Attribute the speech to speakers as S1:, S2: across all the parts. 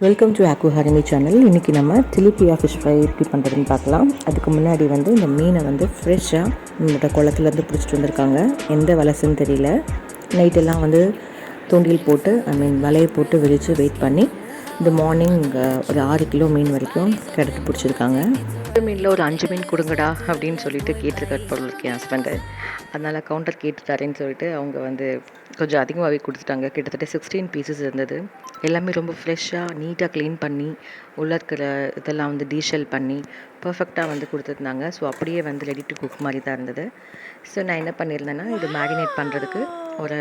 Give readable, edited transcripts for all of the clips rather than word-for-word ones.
S1: Welcome to ஆக்கு Harini channel. இன்றைக்கி நம்ம திலிப்பியா ஃபிஷ் ஃப்ரை எப்படி பண்ணுறதுன்னு பார்க்கலாம். அதுக்கு முன்னாடி இந்த மீனை ஃப்ரெஷ்ஷாக நம்மளோட குளத்துலேருந்து பிடிச்சிட்டு வந்திருக்காங்க. எந்த வலசுன்னு தெரியல. நைட்டெல்லாம் தூண்டில் போட்டு வலையை போட்டு விரித்து வெயிட் பண்ணி இந்த மார்னிங் ஒரு 6 கிலோ மீன் வரைக்கும் கிடைத்து பிடிச்சிருக்காங்க. மீனில் ஒரு 5 மீன் கொடுங்கடா அப்படின்னு சொல்லிட்டு கேட்டிருக்காரு பொருள் என் ஹஸ்பண்டு. அதனால் கவுண்டர் கேட்டு தரேன்னு சொல்லிட்டு அவங்க கொஞ்சம் அதிகமாகவே கொடுத்துட்டாங்க. கிட்டத்தட்ட 16 பீசஸ் இருந்தது. எல்லாமே ரொம்ப ஃப்ரெஷ்ஷாக நீட்டாக க்ளீன் பண்ணி உள்ளே இருக்கிற இதெல்லாம் டீஷெல் பண்ணி பர்ஃபெக்டாக கொடுத்துருந்தாங்க. ஸோ அப்படியே ரெடி டு குக் மாதிரி தான் இருந்தது. ஸோ நான் என்ன பண்ணியிருந்தேன்னா, இது மேரினேட் பண்ணுறதுக்கு ஒரு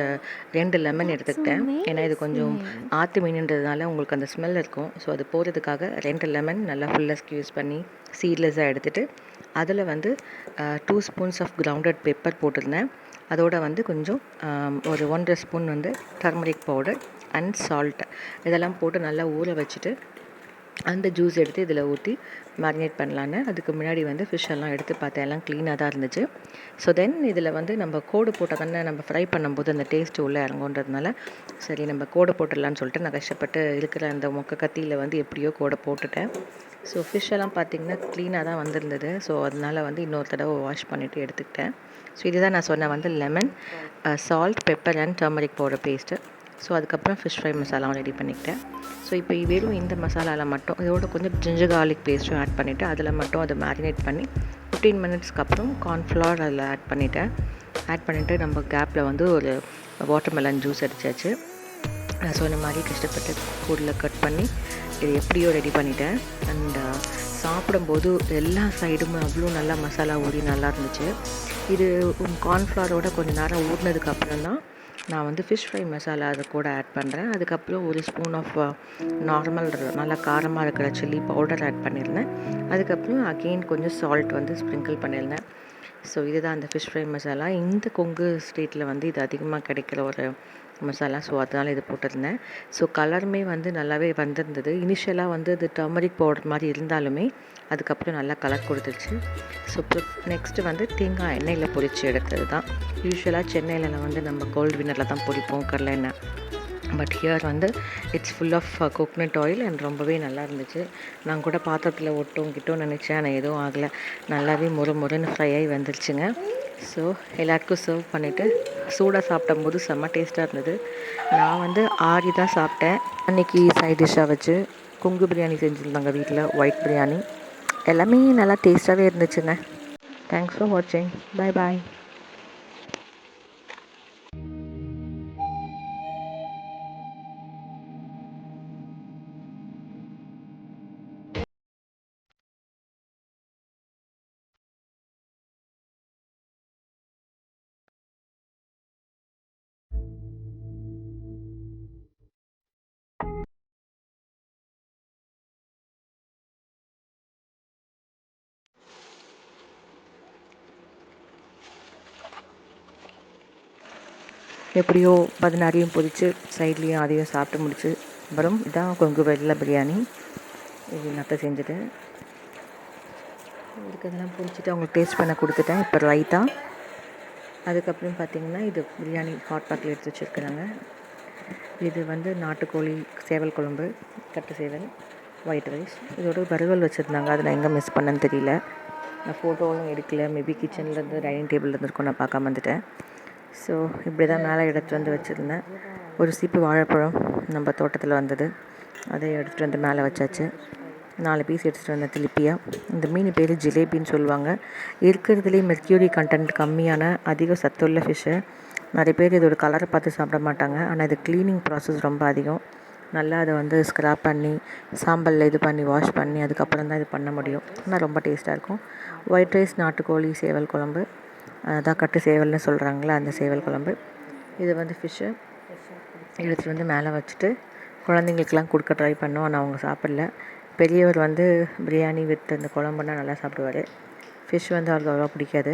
S1: 2 லெமன் எடுத்துக்கிட்டேன். ஏன்னா இது கொஞ்சம் ஆற்று மீனுன்றதுனால உங்களுக்கு அந்த ஸ்மெல் இருக்கும். ஸோ அது போகிறதுக்காக 2 லெமன் நல்லா ஃபுல்லாக ஸ்க்யூஸ் பண்ணி சீட்லெஸ்ஸாக எடுத்துகிட்டு அதில் 2 ஸ்பூன்ஸ் ஆஃப் கிரவுண்டட் பெப்பர் போட்டிருந்தேன். அதோட கொஞ்சம் ஒரு 1.5 spoon turmeric powder and salt இதெல்லாம் போட்டு நல்லா ஊற வச்சுட்டு அந்த ஜூஸ் எடுத்து இதில் ஊற்றி மேரினேட் பண்ணலான்னு. அதுக்கு முன்னாடி ஃபிஷ் எல்லாம் எடுத்து பார்த்தேன். எல்லாம் க்ளீனாக தான் இருந்துச்சு. ஸோ தென் இதில் நம்ம கோடு போட்டால் தானே நம்ம ஃப்ரை பண்ணும்போது அந்த டேஸ்ட்டு உள்ளே இறங்குன்றதுனால சரி நம்ம கோடை போட்டுடலான்னு சொல்லிட்டு நான் கஷ்டப்பட்டு இருக்கிற அந்த மொக்க கத்தியில் எப்படியோ கோடை போட்டுட்டேன். ஸோ ஃபிஷ் எல்லாம் பார்த்திங்கன்னா க்ளீனாக தான் வந்திருந்தது. ஸோ அதனால் இன்னொரு தடவை வாஷ் பண்ணிவிட்டு எடுத்துக்கிட்டேன். ஸோ இதுதான் நான் சொன்ன lemon, salt, pepper and turmeric powder paste. So அதுக்கப்புறம் ஃபிஷ் ஃப்ரை மசாலாவும் ரெடி பண்ணிக்கிட்டேன். ஸோ இப்போ வெறும் இந்த மசாலாவில் மட்டும் இதோட கொஞ்சம் ஜிஞ்சர் கார்லிக் பேஸ்ட்டும் ஆட் பண்ணிவிட்டு அதில் மட்டும் அதை மேரினேட் பண்ணி 15 மினிட்ஸ்க்கு அப்புறம் கார்ன்ஃப்ளவர் அதில் ஆட் பண்ணிவிட்டு நம்ம கேப்பில் ஒரு வாட்டர்மெலன் ஜூஸ் அடித்தாச்சு. நான் சொன்ன மாதிரி கஷ்டப்பட்டு கூடில் கட் பண்ணி இது எப்படியோ ரெடி பண்ணிட்டேன். அண்ட் சாப்பிடும்போது எல்லா சைடும் அவ்வளோ நல்லா மசாலா ஊறி நல்லா இருந்துச்சு. இது கார்ன்ஃப்ளவரோட கொஞ்சம் நேரம் ஊறினதுக்கப்புறம் தான் நான் ஃபிஷ் ஃப்ரை மசாலா அது கூட ஆட் பண்ணுறேன். அதுக்கப்புறம் ஒரு ஸ்பூன் ஆஃப் நார்மல் நல்லா காரமாக இருக்கிற சில்லி பவுடர் ஆட் பண்ணியிருந்தேன். அதுக்கப்புறம் அகெயின் கொஞ்சம் சால்ட் ஸ்ப்ரிங்கிள் பண்ணியிருந்தேன். ஸோ இதுதான் அந்த ஃபிஷ் ஃப்ரை மசாலா. இந்த கொங்கு ஸ்டேட்டில் இது அதிகமாக கிடைக்கிற ஒரு மசாலா. ஸோ அதனால் இது போட்டிருந்தேன். ஸோ கலருமே நல்லாவே வந்திருந்தது. இனிஷியலாக அது டர்மரிக் பவுடர் மாதிரி இருந்தாலுமே அதுக்கப்புறம் நல்லா கலர் கொடுத்துருச்சு. ஸோ நெக்ஸ்ட்டு தேங்காய் எண்ணெயில் பொரித்து எடுக்கிறது தான். யூஸ்வலாக சென்னையில் நம்ம கோல்டு வின்னரில் தான் பொரிப்போம் கடலை எண்ணெய். But here it's full of coconut oil and ரொம்பவே நல்லா இருந்துச்சு. நான் கூட பாத்திரத்தில் ஒட்டும் நினச்சேன். ஆனால் எதுவும் ஆகலை. நல்லாவே முறுன்னு ஃப்ரை ஆகி வந்துருச்சுங்க. ஸோ எல்லாருக்கும் சர்வ் பண்ணிவிட்டு சூடாக சாப்பிடும்போது செம்ம டேஸ்ட்டாக இருந்தது. நான் ஆறி தான் சாப்பிட்டேன். அன்றைக்கி சைட் டிஷ்ஷாக வச்சு கொங்கு பிரியாணி செஞ்சுருந்தாங்க வீட்டில், ஒயிட் பிரியாணி. எல்லாமே நல்லா டேஸ்ட்டாகவே இருந்துச்சுங்க. தேங்க்ஸ் ஃபார் வாட்சிங். பாய் பாய். எப்படியோ 16 பொரித்து சைட்லேயும் அதையும் சாப்பிட்டு முடிச்சு அப்புறம் இதான் கொங்கு வெள்ளை பிரியாணி. இது நத்தை செஞ்சுட்டு இதுக்கு இதெல்லாம் பொரிச்சிட்டு அவங்களுக்கு டேஸ்ட் பண்ண கொடுத்துட்டேன். இப்போ ரைத்தா, அதுக்கப்புறம் பார்த்திங்கன்னா இது பிரியாணி ஹாட் பேக்கில் எடுத்து வச்சுருக்குறாங்க. இது நாட்டுக்கோழி சேவல் குழம்பு, கட்டு சேவல், ஒயிட் ரைஸ், இதோட வறுவல் வச்சுருந்தாங்க. அதை நான் எங்கே மிஸ் பண்ணேன்னு தெரியல. நான் ஃபோட்டோவும் எடுக்கல. மேபி கிச்சன்லேருந்து டைனிங் டேபிள்லேருந்து இருக்கும், நான் பார்க்காம வந்துட்டேன். ஸோ இப்படி தான் மேலே எடுத்துகிட்டு வச்சுருந்தேன். ஒரு சீப்பு வாழைப்பழம் நம்ம தோட்டத்தில் வந்தது, அதை எடுத்துகிட்டு மேலே வச்சாச்சு. 4 பீஸ் எடுத்துகிட்டு வந்தேன் திலிப்பியா. இந்த மீன் பேர் ஜிலேபின்னு சொல்லுவாங்க. இருக்கிறதுலே மெர்க்யூரி கண்டென்ட் கம்மியான அதிக சத்துள்ள ஃபிஷ்ஷு. நிறைய பேர் இதோட கலரை பார்த்து சாப்பிட மாட்டாங்க. ஆனால் இது க்ளீனிங் ப்ராசஸ் ரொம்ப அதிகம். நல்லா அதை ஸ்க்ராப் பண்ணி சாம்பலில் இது பண்ணி வாஷ் பண்ணி அதுக்கப்புறம் தான் இது பண்ண முடியும். ஆனால் ரொம்ப டேஸ்ட்டாக இருக்கும். ஒயிட் ரைஸ், நாட்டுக்கோழி சேவல் குழம்பு, அதான் கட்டு சேவல்னு சொல்கிறாங்களே அந்த சேவல் குழம்பு. இது ஃபிஷ்ஷு எடுத்துகிட்டு மேலே வச்சுட்டு குழந்தைங்களுக்கெல்லாம் கொடுக்க ட்ரை பண்ணோம். ஆனால் அவங்க சாப்பிடல. பெரியவர் பிரியாணி வித் அந்த குழம்புனா நல்லா சாப்பிடுவார். ஃபிஷ் அவருக்கு அவ்வளோ பிடிக்காது.